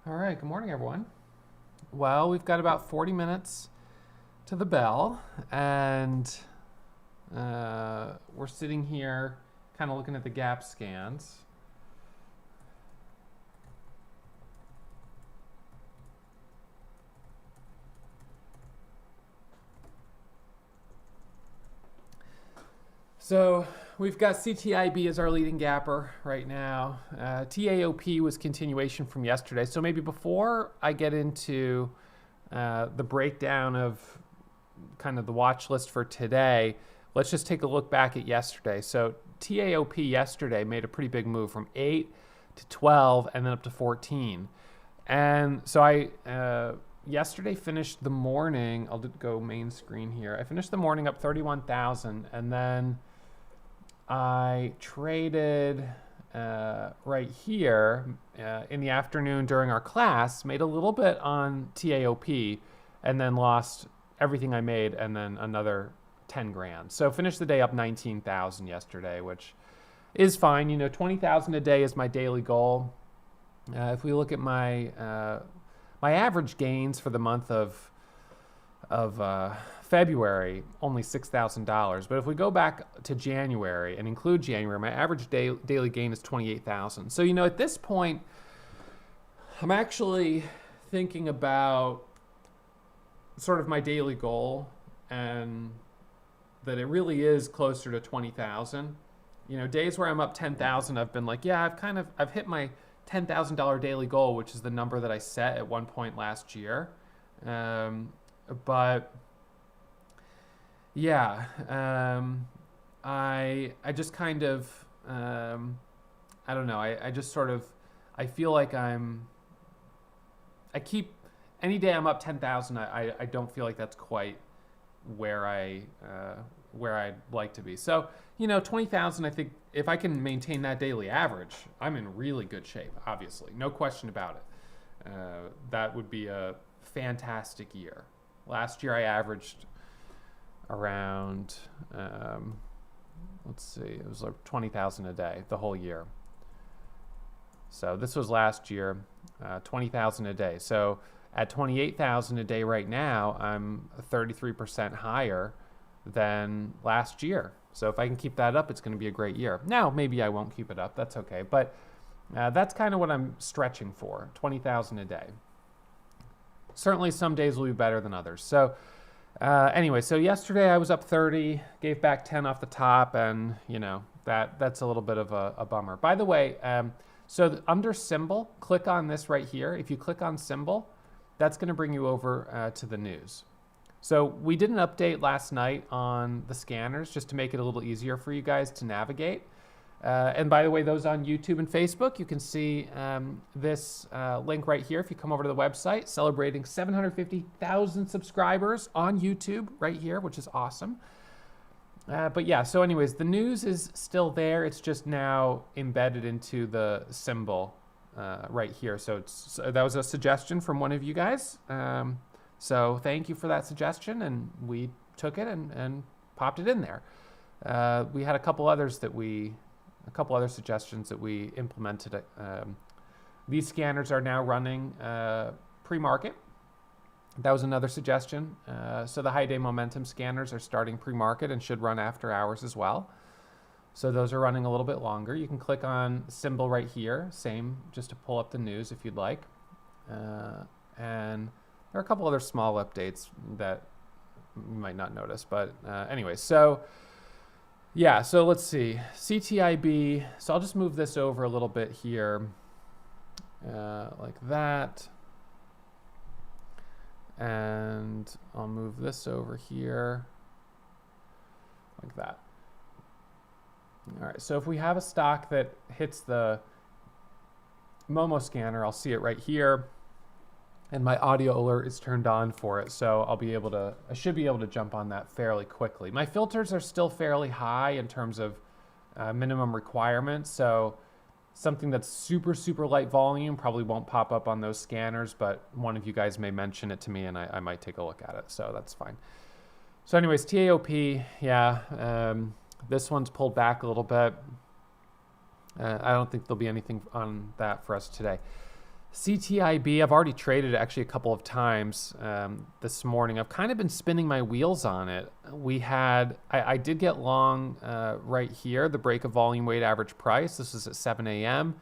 All right, good morning, everyone. Well, we've got about 40 minutes to the bell, and we're sitting here kind of looking at the gap scans. So we've got CTIB as our leading gapper right now. TAOP was continuation from yesterday. So maybe before I get into the breakdown of kind of the watch list for today, let's just take a look back at yesterday. So TAOP yesterday made a pretty big move from 8 to 12 and then up to 14. And so I yesterday finished the morning, I'll go main screen here. I finished the morning up 31,000, and then I traded right here in the afternoon during our class, made a little bit on TAOP, and then lost everything I made, and then another 10 grand. So finished the day up 19,000 yesterday, which is fine. 20,000 a day is my daily goal. If we look at my my average gains for the month of February, only $6,000. But if we go back to January and include January, my average daily gain is 28,000. So, at this point, I'm actually thinking about sort of my daily goal, and that it really is closer to 20,000. Days where I'm up 10,000, I've been like, yeah, I've hit my $10,000 daily goal, which is the number that I set at one point last year. But yeah, I just kind of I don't know. I just sort of I feel like I keep any day I'm up 10,000. I don't feel like that's quite where I'd like to be. So 20,000. I think if I can maintain that daily average, I'm in really good shape. Obviously, no question about it. That would be a fantastic year. Last year I averaged around, let's see, it was like 20,000 a day the whole year. So this was last year, 20,000 a day. So at 28,000 a day right now, I'm 33% higher than last year. So if I can keep that up, it's going to be a great year. Now, maybe I won't keep it up. That's okay. But that's kind of what I'm stretching for, 20,000 a day. Certainly some days will be better than others. So anyway, so yesterday I was up 30, gave back 10 off the top, and that's a little bit of a bummer. By the way, so under symbol, click on this right here. If you click on symbol, that's going to bring you over to the news. So we did an update last night on the scanners just to make it a little easier for you guys to navigate. And by the way, those on YouTube and Facebook, you can see this link right here. If you come over to the website, celebrating 750,000 subscribers on YouTube right here, which is awesome. But yeah, so anyways, the news is still there. It's just now embedded into the symbol right here. So that was a suggestion from one of you guys. So thank you for that suggestion, and we took it and popped it in there. We had a couple other suggestions that we implemented. These scanners are now running pre-market. That was another suggestion. So the high day momentum scanners are starting pre-market and should run after hours as well. So those are running a little bit longer. You can click on symbol right here, same, just to pull up the news if you'd like. And there are a couple other small updates that you might not notice, but anyway, so yeah, so let's see, CTIB, so I'll just move this over a little bit here, like that, and I'll move this over here, like that. All right, so if we have a stock that hits the Momo scanner, I'll see it right here, and my audio alert is turned on for it, so I should be able to jump on that fairly quickly. My filters are still fairly high in terms of minimum requirements, so something that's super, super light volume probably won't pop up on those scanners, but one of you guys may mention it to me and I might take a look at it, so that's fine. So anyways, TAOP, yeah, this one's pulled back a little bit. I don't think there'll be anything on that for us today. CTIB, I've already traded it actually a couple of times this morning. I've kind of been spinning my wheels on it. I did get long right here, the break of volume weight average price. This is at 7 a.m.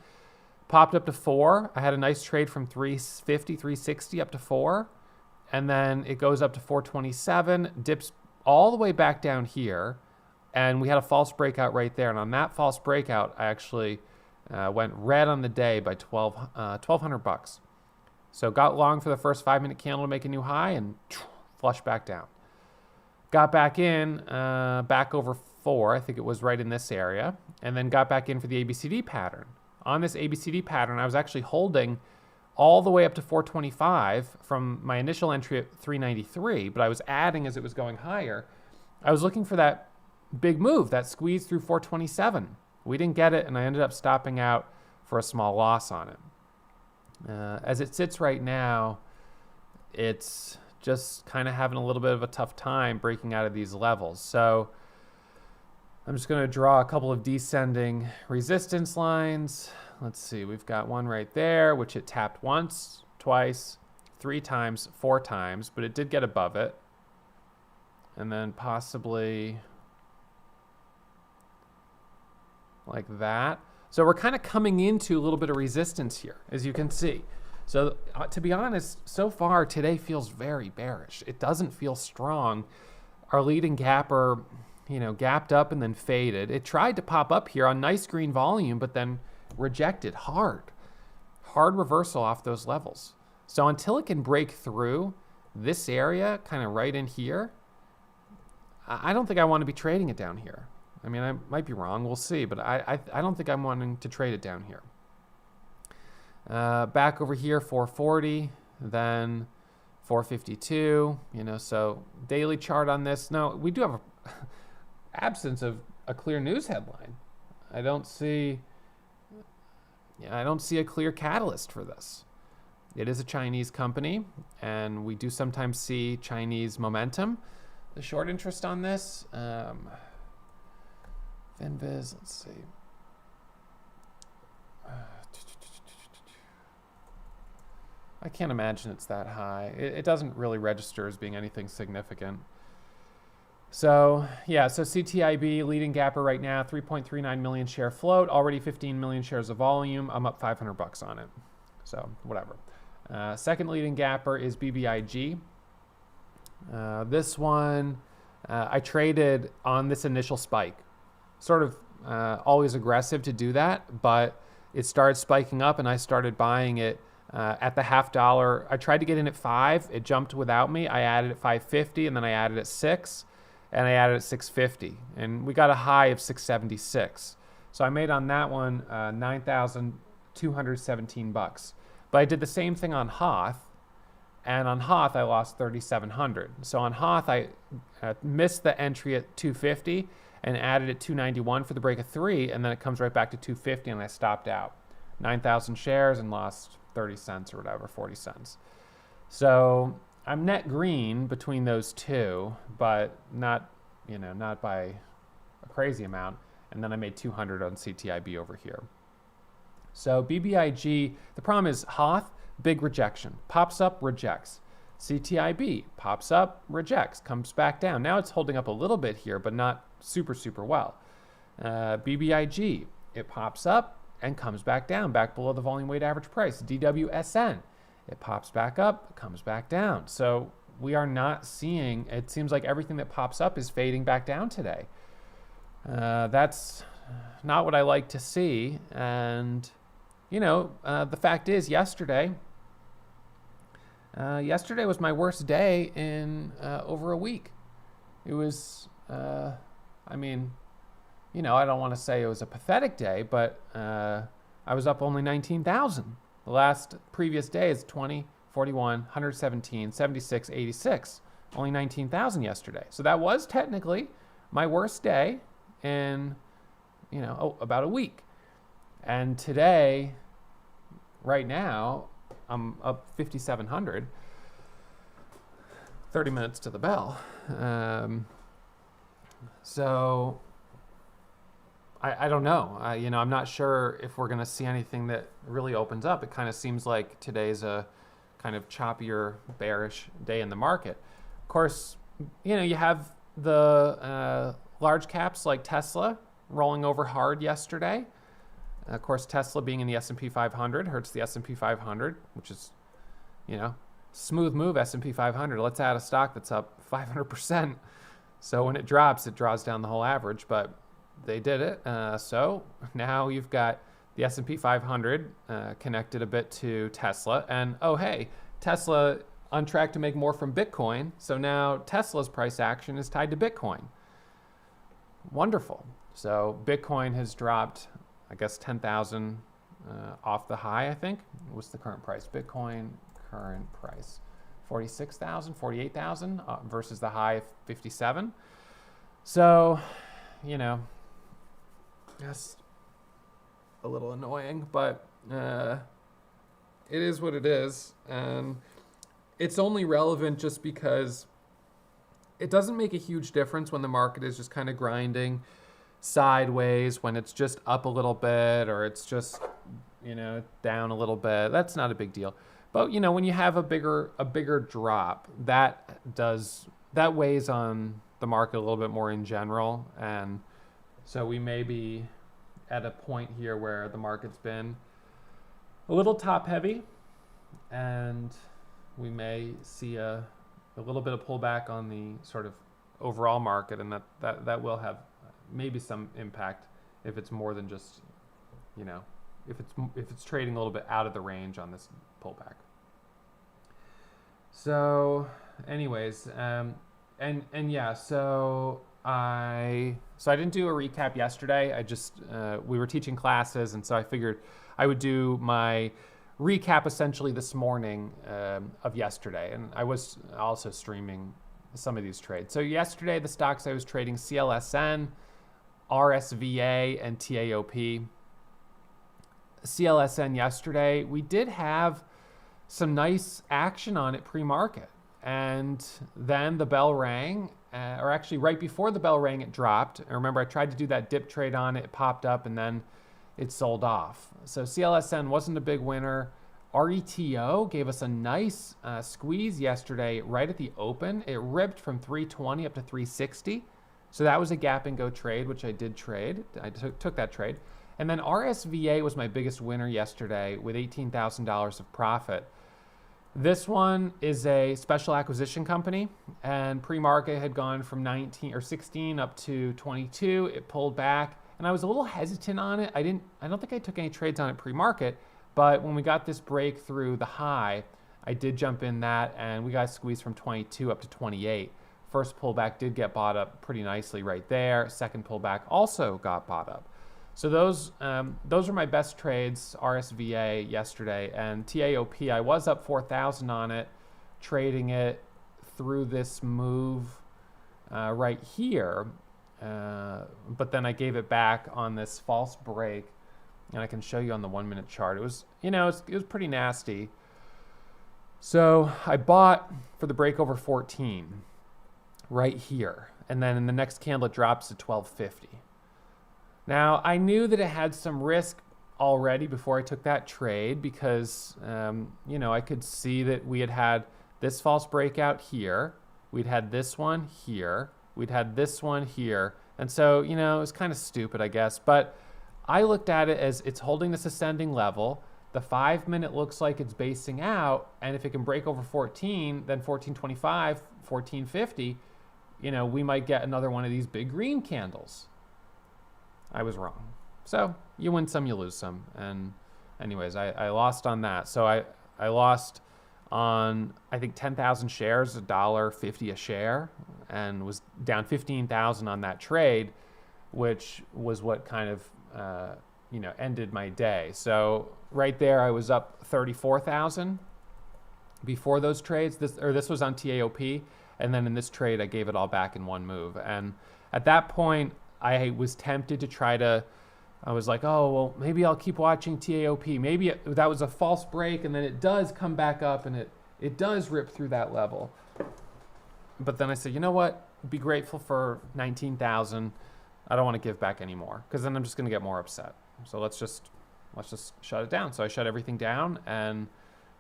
Popped up to 4. I had a nice trade from 350, 360 up to 4. And then it goes up to 427, dips all the way back down here. And we had a false breakout right there. And on that false breakout, I actually went red on the day by $1,200. So got long for the first 5-minute candle to make a new high and flushed back down. Got back in, back over 4, I think it was right in this area, and then got back in for the ABCD pattern. On this ABCD pattern, I was actually holding all the way up to 425 from my initial entry at 393, but I was adding as it was going higher. I was looking for that big move, that squeeze through 427. We didn't get it, and I ended up stopping out for a small loss on it. As it sits right now, it's just kind of having a little bit of a tough time breaking out of these levels. So I'm just going to draw a couple of descending resistance lines. Let's see, we've got one right there, which it tapped once, twice, 3 times, 4 times, but it did get above it. And then possibly like that. So we're kind of coming into a little bit of resistance here, as you can see. So to be honest, so far today feels very bearish. It doesn't feel strong. Our leading gapper, gapped up and then faded. It tried to pop up here on nice green volume, but then rejected hard reversal off those levels. So until it can break through this area, kind of right in here, I don't think I want to be trading it down here. I mean, I might be wrong. We'll see. But I don't think I'm wanting to trade it down here. Back over here, 440, then 452. So daily chart on this. No, we do have an absence of a clear news headline. I don't see a clear catalyst for this. It is a Chinese company, and we do sometimes see Chinese momentum. The short interest on this, Finviz, let's see. I can't imagine it's that high. It doesn't really register as being anything significant. So CTIB, leading gapper right now, 3.39 million share float, already 15 million shares of volume. I'm up $500 on it. So whatever. Second leading gapper is BBIG. This one, I traded on this initial spike. Sort of always aggressive to do that, but it started spiking up and I started buying it at the $0.50. I tried to get in at 5. It jumped without me. I added at 5.50 and then I added at 6 and I added at 6.50 and we got a high of 6.76. So I made on that one $9,217. But I did the same thing on Hoth. And on Hoth, I lost 3,700. So on Hoth, I missed the entry at 250 and added at 291 for the break of 3, and then it comes right back to 250, and I stopped out. 9,000 shares and lost 30 cents or whatever, 40 cents. So I'm net green between those two, but not by a crazy amount. And then I made 200 on CTIB over here. So BBIG, the problem is Hoth, big rejection. Pops up, rejects. CTIB, pops up, rejects, comes back down. Now it's holding up a little bit here, but not super, super well. BBIG, it pops up and comes back down, back below the volume weight average price. DWSN, it pops back up, comes back down. So we are not seeing, it seems like everything that pops up is fading back down today. That's not what I like to see. And, the fact is yesterday was my worst day in over a week. It was, I don't want to say it was a pathetic day, but I was up only 19,000. The last previous day is 20, 41, 117, 76, 86. Only 19,000 yesterday. So that was technically my worst day in, about a week. And today, right now, I'm up 5,700, 30 minutes to the bell. So I don't know. I'm not sure if we're going to see anything that really opens up. It kind of seems like today's a kind of choppier, bearish day in the market. Of course, you have the large caps like Tesla rolling over hard yesterday. Of course, Tesla being in the S&P 500 hurts the S&P 500, which is, smooth move S&P 500. Let's add a stock that's up 500%. So when it drops, it draws down the whole average, but they did it. So now you've got the S&P 500 connected a bit to Tesla. And oh, hey, Tesla on track to make more from Bitcoin. So now Tesla's price action is tied to Bitcoin. Wonderful. So Bitcoin has dropped, I guess, 10,000 off the high, I think. What's the current price? Bitcoin current price. 46,000, 48,000 versus the high of 57. So, that's a little annoying, but it is what it is. And it's only relevant just because it doesn't make a huge difference when the market is just kind of grinding sideways, when it's just up a little bit or it's just, down a little bit. That's not a big deal. But, when you have a bigger drop, that weighs on the market a little bit more in general. And so we may be at a point here where the market's been a little top heavy, and we may see a little bit of pullback on the sort of overall market, and that will have maybe some impact if it's more than just, if it's trading a little bit out of the range on this pullback. So anyways, so I didn't do a recap yesterday. I just, we were teaching classes, and so I figured I would do my recap essentially this morning of yesterday. And I was also streaming some of these trades. So yesterday, the stocks I was trading: CLSN, RSVA, and TAOP. CLSN yesterday, we did have some nice action on it pre-market. And then the bell rang, or actually right before the bell rang, it dropped. I remember I tried to do that dip trade on it, it popped up, and then it sold off. So CLSN wasn't a big winner. RETO gave us a nice squeeze yesterday right at the open. It ripped from 320 up to 360. So that was a gap and go trade, which I did trade. I took that trade. And then RSVA was my biggest winner yesterday with $18,000 of profit. This one is a special acquisition company, and pre-market had gone from 19 or 16 up to 22. It pulled back, and I was a little hesitant on it. I don't think I took any trades on it pre-market, but when we got this break through the high, I did jump in that, and we got squeezed from 22 up to 28. First pullback did get bought up pretty nicely right there. Second pullback also got bought up. So those are my best trades, RSVA yesterday, and TAOP, I was up 4,000 on it, trading it through this move right here, but then I gave it back on this false break, and I can show you on the 1 minute chart. It was, it was pretty nasty. So I bought for the break over 14 right here, and then in the next candle it drops to 1250. Now, I knew that it had some risk already before I took that trade because, I could see that we had this false breakout here. We'd had this one here. We'd had this one here. And so, it was kind of stupid, I guess. But I looked at it as it's holding this ascending level. The 5 minute looks like it's basing out. And if it can break over 14, then 1425, 1450, we might get another one of these big green candles. I was wrong. So you win some, you lose some. And anyways, I lost on that. So I lost on, I think, 10,000 shares, $1.50 a share, and was down 15,000 on that trade, which was what kind of, ended my day. So right there, I was up 34,000 before those trades. This was on TAOP. And then in this trade, I gave it all back in one move. And at that point, I was tempted to I was like, oh, well, maybe I'll keep watching TAOP. Maybe that was a false break, and then it does come back up, and it does rip through that level. But then I said, you know what? Be grateful for 19,000 I don't want to give back anymore because then I'm just going to get more upset. So let's just shut it down. So I shut everything down, and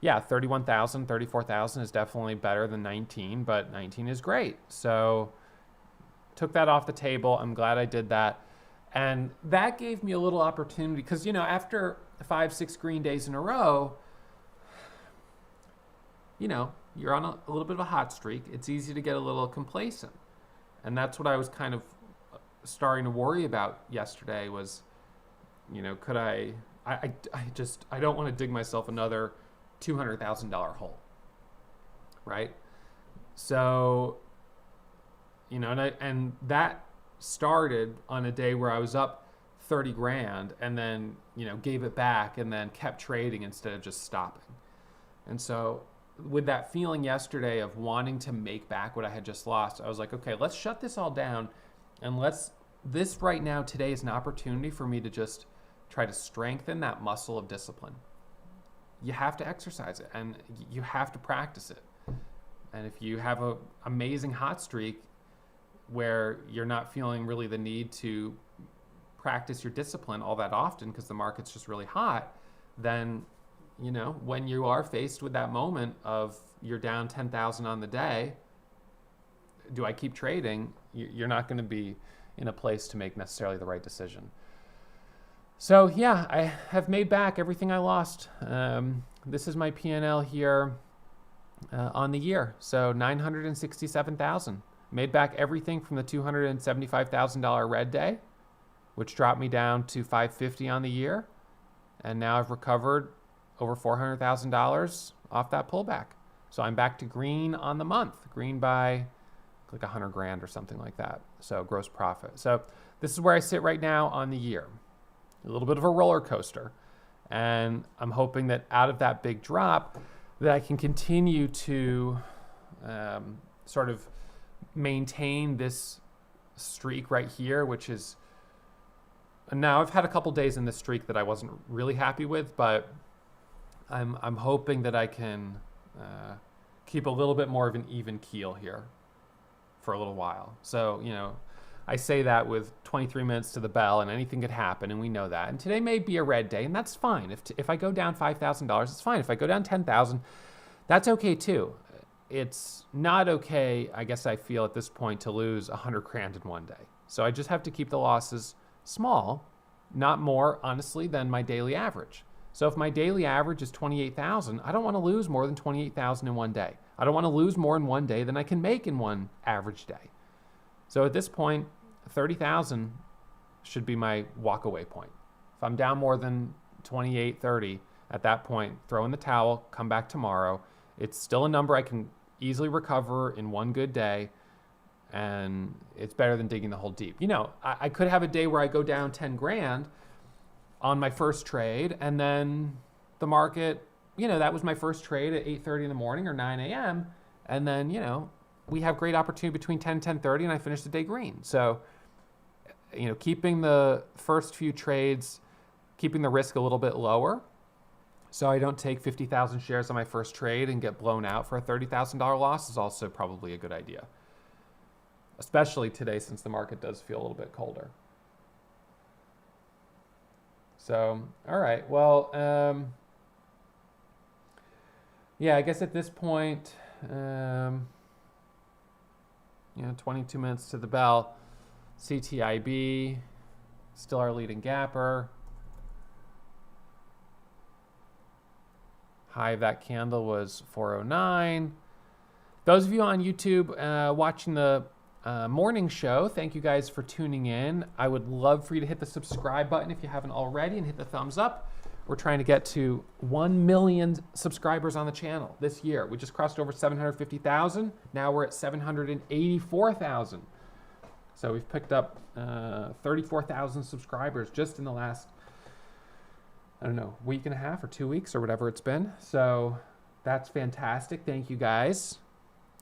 yeah, 31,000, 34,000 is definitely better than 19, but 19 is great. So took that off the table. I'm glad I did that. And that gave me a little opportunity because, you know, after 5-6 green days in a row, you know, you're on a little bit of a hot streak. It's easy to get a little complacent. And that's what I was kind of starting to worry about yesterday was, you know, could I don't want to dig myself another $200,000 hole, right? So, you know, and that started on a day where I was up 30 grand and then, you know, gave it back and then kept trading instead of just stopping. And so with that feeling yesterday of wanting to make back what I had just lost, I was like, okay, let's shut this all down, and this right now today is an opportunity for me to just try to strengthen that muscle of discipline. You have to exercise it and you have to practice it. And if you have an amazing hot streak where you're not feeling really the need to practice your discipline all that often because the market's just really hot, then, you know, when you are faced with that moment of you're down 10,000 on the day, do I keep trading? You're not going to be in a place to make necessarily the right decision. So yeah, I have made back everything I lost. This is my P&L here on the year. So 967,000. Made back everything from the $275,000 red day, which dropped me down to 550 on the year. And now I've recovered over $400,000 off that pullback. So I'm back to green on the month, green by like 100 grand or something like that. So gross profit. So this is where I sit right now on the year. A little bit of a roller coaster. And I'm hoping that out of that big drop that I can continue to sort of maintain this streak right here, which is, now I've had a couple days in this streak that I wasn't really happy with, but I'm hoping that I can keep a little bit more of an even keel here for a little while. So, you know, I say that with 23 minutes to the bell and anything could happen, and we know that. And today may be a red day, and that's fine. If I go down $5,000, it's fine. If I go down 10,000, that's okay too. It's not okay, I guess I feel at this point, to lose 100 grand in one day. So I just have to keep the losses small, not more, honestly, than my daily average. So if my daily average is 28,000, I don't want to lose more than 28,000 in one day. I don't want to lose more in one day than I can make in one average day. So at this point, 30,000 should be my walk-away point. If I'm down more than 28, 30, at that point, throw in the towel, come back tomorrow. It's still a number I can easily recover in one good day, and it's better than digging the hole deep. You know, I could have a day where I go down 10 grand on my first trade, and then the market, you know, that was my first trade at 8:30 in the morning or 9 a.m., and then, you know, we have great opportunity between 10 and 10:30, and I finish the day green. So, you know, keeping the first few trades, keeping the risk a little bit lower, so I don't take 50,000 shares on my first trade and get blown out for a $30,000 loss, is also probably a good idea, especially today since the market does feel a little bit colder. So, all right, well, yeah, I guess at this point, you know, 22 minutes to the bell, CTIB, still our leading gapper. High of that candle was 409. Those of you on YouTube watching the morning show, thank you guys for tuning in. I would love for you to hit the subscribe button if you haven't already, and hit the thumbs up. We're trying to get to 1 million subscribers on the channel this year. We just crossed over 750,000. Now we're at 784,000. So we've picked up 34,000 subscribers just in the last, I don't know, week and a half or 2 weeks or whatever it's been. So that's fantastic. Thank you guys.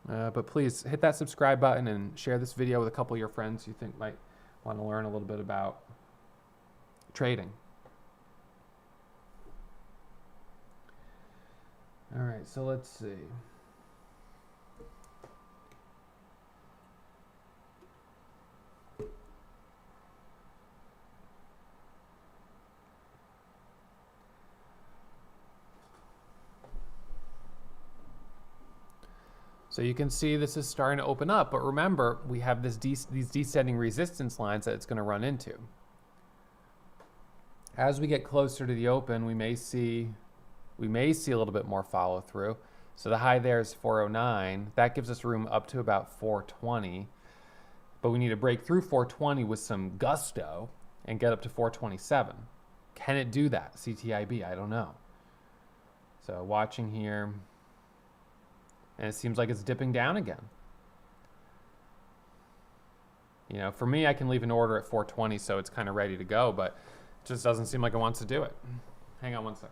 But please hit that subscribe button and share this video with a couple of your friends you think might want to learn a little bit about trading. All right, so let's see. So you can see this is starting to open up, but remember, we have these descending resistance lines that it's going to run into. As we get closer to the open, we may see a little bit more follow through. So the high there is 409. That gives us room up to about 420. But we need to break through 420 with some gusto and get up to 427. Can it do that? CTIB, I don't know. So watching here, and it seems like it's dipping down again. You know, for me, I can leave an order at 420, so it's kind of ready to go, but it just doesn't seem like it wants to do it. Hang on one second.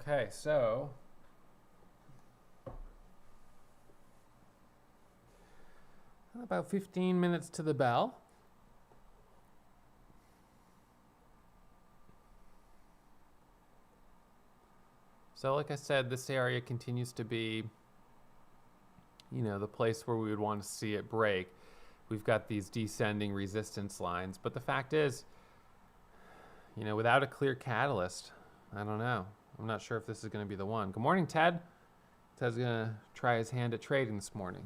Okay, so about 15 minutes to the bell. So like I said, this area continues to be, you know, the place where we would want to see it break. We've got these descending resistance lines, but the fact is, you know, without a clear catalyst, I don't know. I'm not sure if this is going to be the one. Good morning, Ted. Ted's going to try his hand at trading this morning.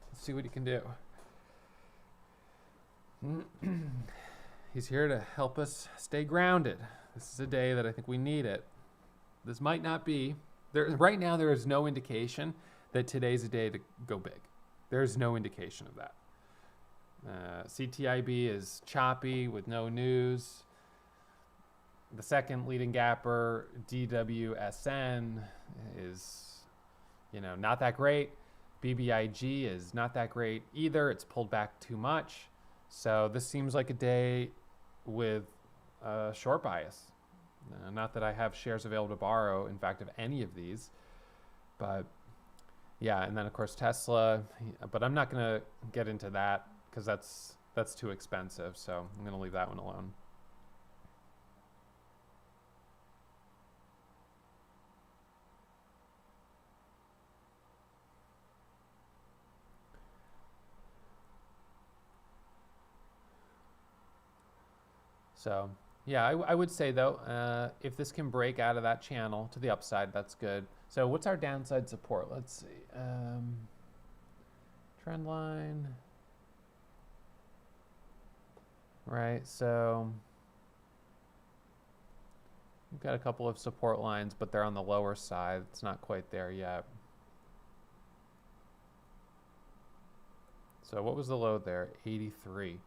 Let's see what he can do. He's here to help us stay grounded. This is a day that I think we need it. This might not be. Right now, there is no indication that today's a day to go big. There's no indication of that. CTIB is choppy with no news. The second leading gapper, DWSN, is, you know, not that great. BBIG is not that great either. It's pulled back too much. So this seems like a day with a short bias. Not that I have shares available to borrow, in fact, of any of these. But yeah, and then of course Tesla. But I'm not going to get into that because that's too expensive. So I'm going to leave that one alone. So yeah, I would say though, if this can break out of that channel to the upside, that's good. So what's our downside support? Let's see. Trend line. Right, so we've got a couple of support lines, but they're on the lower side. It's not quite there yet. So what was the low there? 83.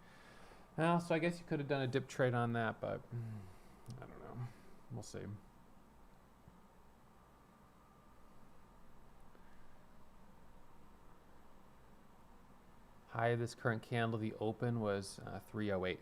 Well, so I guess you could have done a dip trade on that, but I don't know. We'll see. High of this current candle, the open was 308.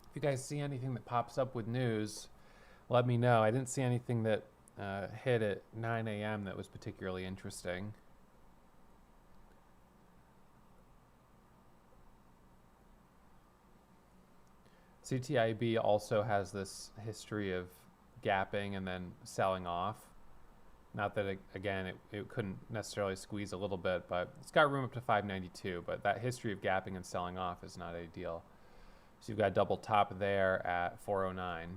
If you guys see anything that pops up with news, let me know. I didn't see anything that hit at 9 a.m. that was particularly interesting. CTIB also has this history of gapping and then selling off. Not that, again, it couldn't necessarily squeeze a little bit, but it's got room up to 592. But that history of gapping and selling off is not ideal. So you've got a double top there at 409.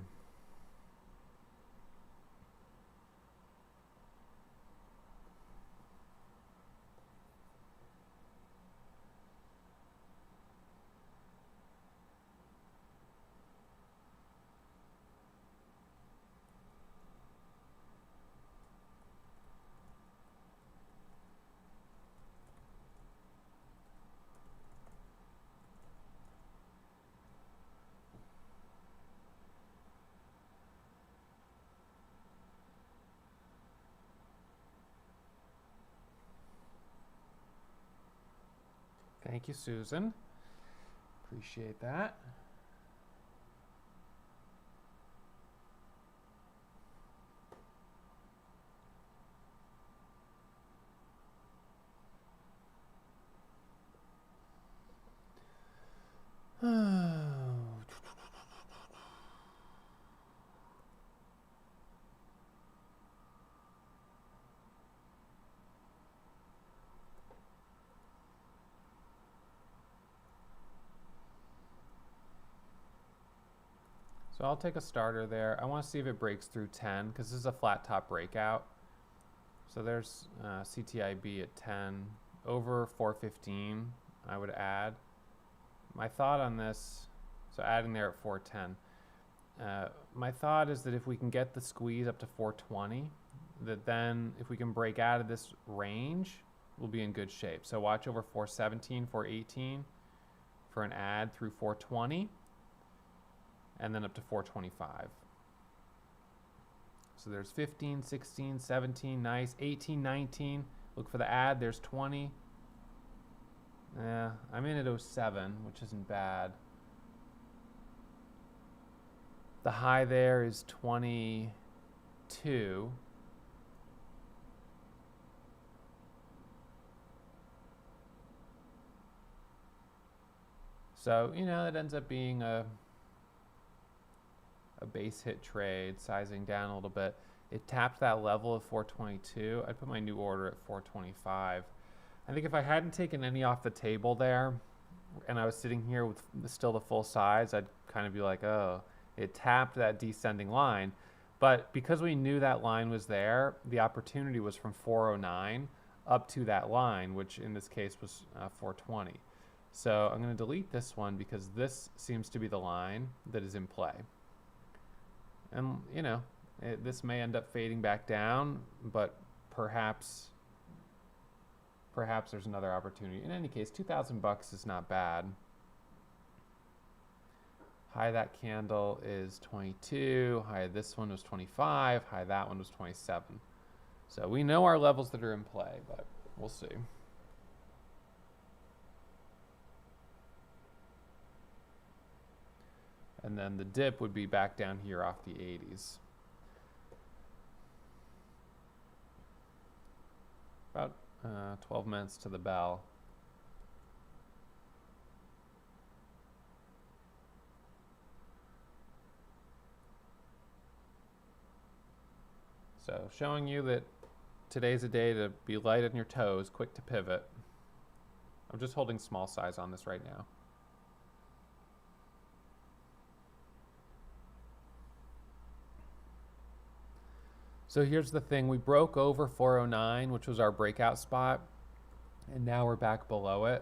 Thank you, Susan. Appreciate that. So I'll take a starter there. I want to see if it breaks through 10 because this is a flat top breakout. So there's CTIB at 10 over 415. I would add. My thought on this, so adding there at 410. My thought is that if we can get the squeeze up to 420, that then if we can break out of this range, we'll be in good shape. So watch over 417, 418 for an add through 420. And then up to 425. So there's 15, 16, 17, nice. 18, 19, look for the add, there's 20. I'm in at 07, which isn't bad. The high there is 22. So, you know, it ends up being a base hit trade, sizing down a little bit. It tapped that level of 422. I'd put my new order at 425. I think if I hadn't taken any off the table there and I was sitting here with still the full size, I'd kind of be like, oh, it tapped that descending line. But because we knew that line was there, the opportunity was from 409 up to that line, which in this case was 420. So I'm going to delete this one because this seems to be the line that is in play. And, you know, this may end up fading back down, but perhaps there's another opportunity. In any case, $2,000 is not bad. High that candle is 22. High this one was 25. High that one was 27. So we know our levels that are in play, but we'll see. And then the dip would be back down here off the 80s. About 12 minutes to the bell. So showing you that today's a day to be light on your toes, quick to pivot. I'm just holding small size on this right now. So here's the thing, we broke over 409, which was our breakout spot, and now we're back below it.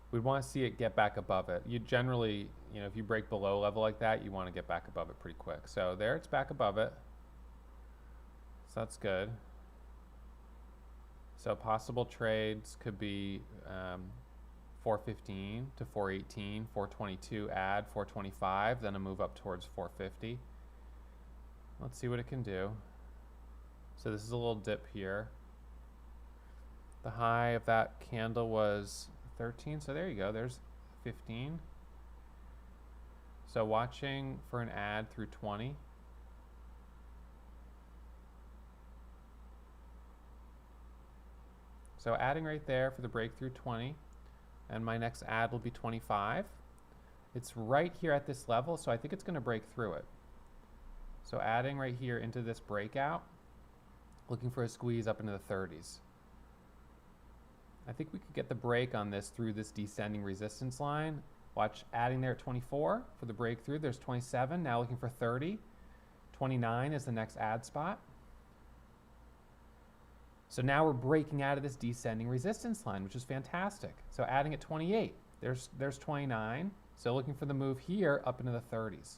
We'd want to see it get back above it. You generally, you know, if you break below level like that, you want to get back above it pretty quick. So there, it's back above it. So that's good. So possible trades could be 415 to 418, 422 add, 425, then a move up towards 450. Let's see what it can do. So this is a little dip here. The high of that candle was 13, so there you go, there's 15. So watching for an add through 20. So adding right there for the breakthrough 20. and my next add will be 25. It's right here at this level, so I think it's going to break through it. So adding right here into this breakout, looking for a squeeze up into the 30s. I think we could get the break on this through this descending resistance line. Watch, adding there at 24 for the breakthrough. There's 27, now looking for 30. 29 is the next add spot. So now we're breaking out of this descending resistance line, which is fantastic. So adding at 28, there's 29. So looking for the move here up into the 30s.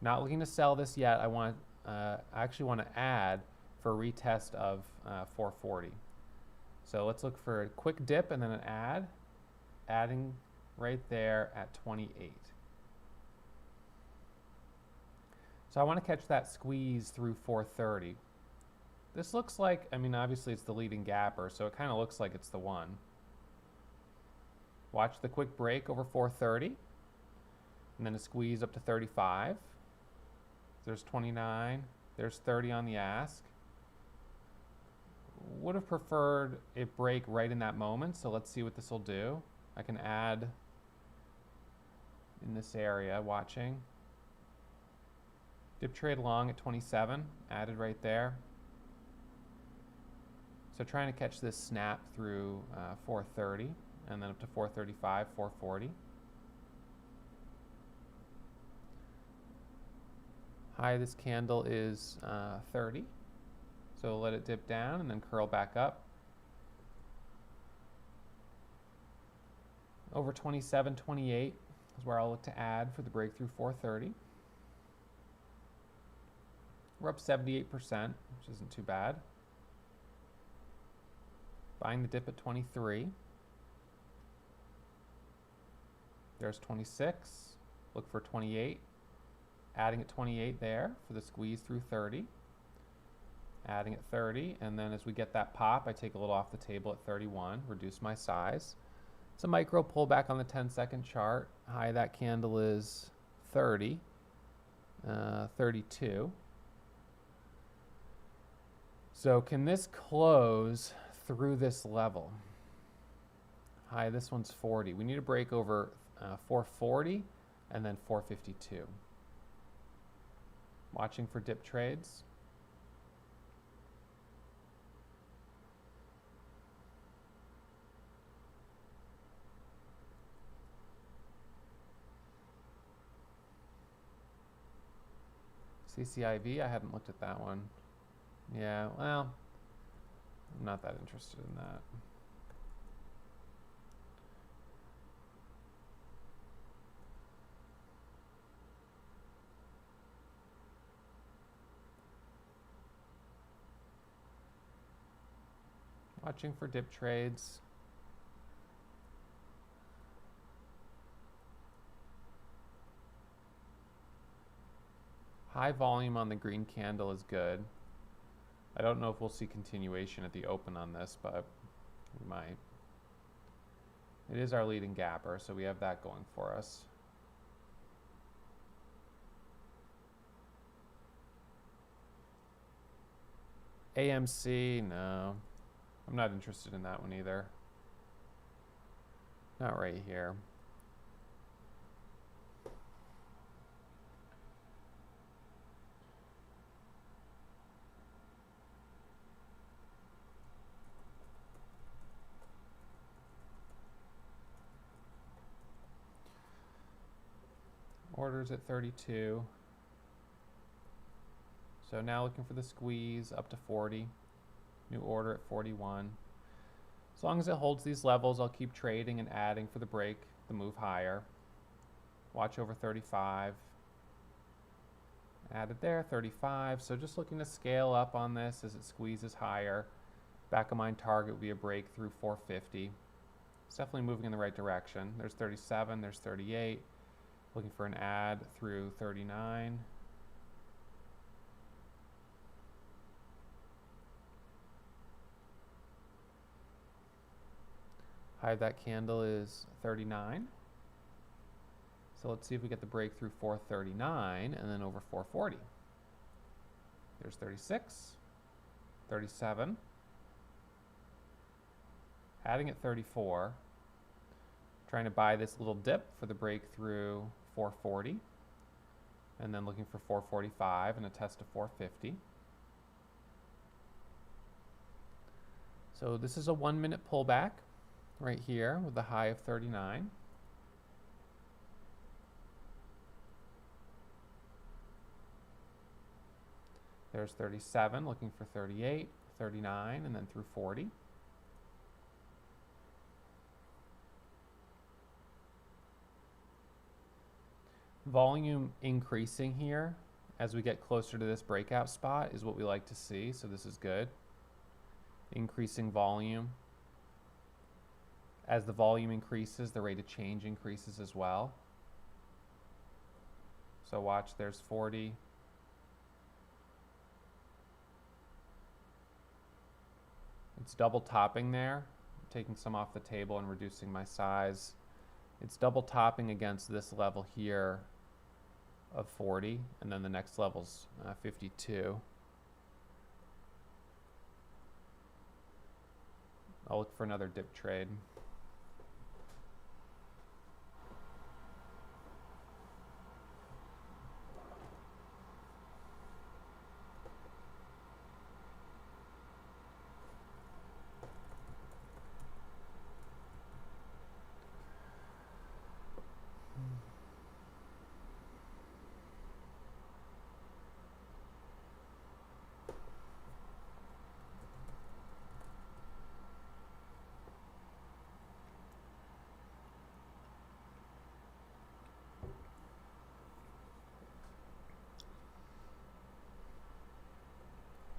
Not looking to sell this yet. I actually want to add for a retest of 440. So let's look for a quick dip and then an add. Adding right there at 28. So I want to catch that squeeze through 430. This looks like, I mean, obviously it's the leading gapper, so it kind of looks like it's the one. Watch the quick break over 430, and then a squeeze up to 35. There's 29, there's 30 on the ask. Would have preferred it break right in that moment, so let's see what this will do. I can add in this area, watching. Dip trade long at 27, added right there. So trying to catch this snap through 430 and then up to 435, 440. High of this candle is 30. So let it dip down and then curl back up. Over 27, 28 is where I'll look to add for the breakthrough 430. We're up 78%, which isn't too bad. Buying the dip at 23. There's 26. Look for 28. Adding at 28 there for the squeeze through 30. Adding at 30, and then as we get that pop, I take a little off the table at 31, reduce my size. It's a micro pullback on the 10-second chart. High of that candle is 30, 32. So can this close through this level? High, this one's 40. We need to break over 440 and then 452. Watching for dip trades. CCIV, I hadn't looked at that one. Yeah, well, I'm not that interested in that. Watching for dip trades. High volume on the green candle is good. I don't know if we'll see continuation at the open on this, but we might. It is our leading gapper, so we have that going for us. AMC, no. I'm not interested in that one either. Not right here. Orders at 32. So now looking for the squeeze up to 40. New order at 41. As long as it holds these levels, I'll keep trading and adding for the break, the move higher. Watch over 35. Added there, 35. So just looking to scale up on this as it squeezes higher. Back of mind target would be a break through 450. It's definitely moving in the right direction. There's 37, there's 38. Looking for an add through 39. High of that candle is 39. So let's see if we get the breakthrough 439 and then over 440. There's 36, 37. adding at 34, trying to buy this little dip for the breakthrough 440, and then looking for 445 and a test of 450. So this is a 1 minute pullback right here with the high of 39. There's 37, looking for 38, 39, and then through 40. Volume increasing here as we get closer to this breakout spot is what we like to see, so this is good. Increasing volume. As the volume increases, the rate of change increases as well. So watch, there's 40. It's double topping there, taking some off the table and reducing my size. It's double topping against this level here of 40, and then the next level's 52. I'll look for another dip trade.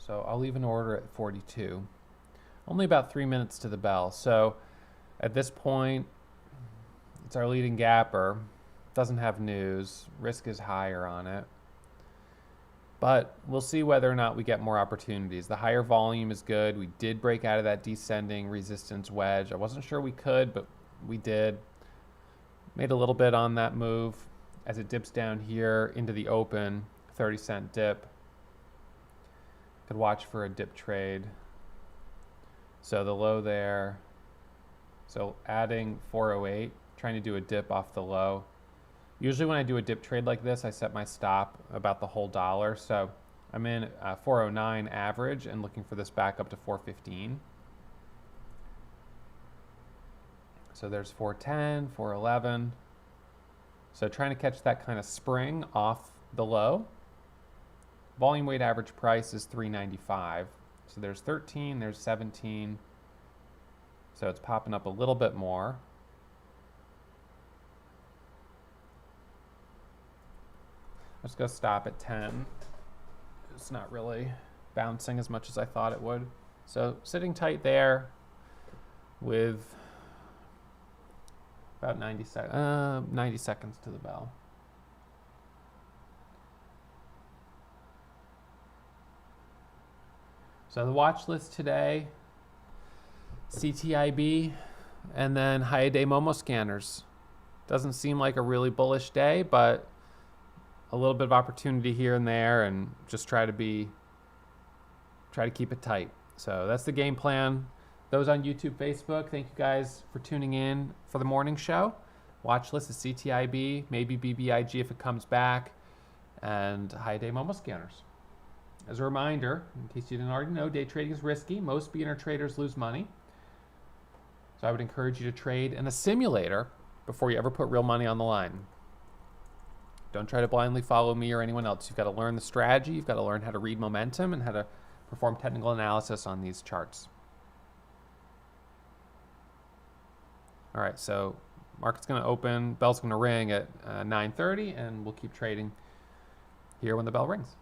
So I'll leave an order at 42. Only about 3 minutes to the bell. So at this point, it's our leading gapper. Doesn't have news. Risk is higher on it. But we'll see whether or not we get more opportunities. The higher volume is good. We did break out of that descending resistance wedge. I wasn't sure we could, but we did. Made a little bit on that move as it dips down here into the open, 30-cent dip. Could watch for a dip trade. So the low there. So adding 408, trying to do a dip off the low. Usually when I do a dip trade like this, I set my stop about the whole dollar. So I'm in 409 average and looking for this back up to 415. So there's 410, 411. So trying to catch that kind of spring off the low. Volume weight average price is 395. So there's 13, there's 17. So it's popping up a little bit more. Let's go stop at 10. It's not really bouncing as much as I thought it would. So sitting tight there with about 90 seconds to the bell. So the watch list today, CTIB, and then high-a-day Momo scanners. Doesn't seem like a really bullish day, but a little bit of opportunity here and there, and just try to keep it tight. So that's the game plan. Those on YouTube, Facebook, thank you guys for tuning in for the morning show. Watch list is CTIB, maybe BBIG if it comes back, and high-a-day Momo scanners. As a reminder, in case you didn't already know, day trading is risky. Most beginner traders lose money. So I would encourage you to trade in a simulator before you ever put real money on the line. Don't try to blindly follow me or anyone else. You've got to learn the strategy. You've got to learn how to read momentum and how to perform technical analysis on these charts. All right, so market's going to open, bell's going to ring at 9:30, and we'll keep trading here when the bell rings.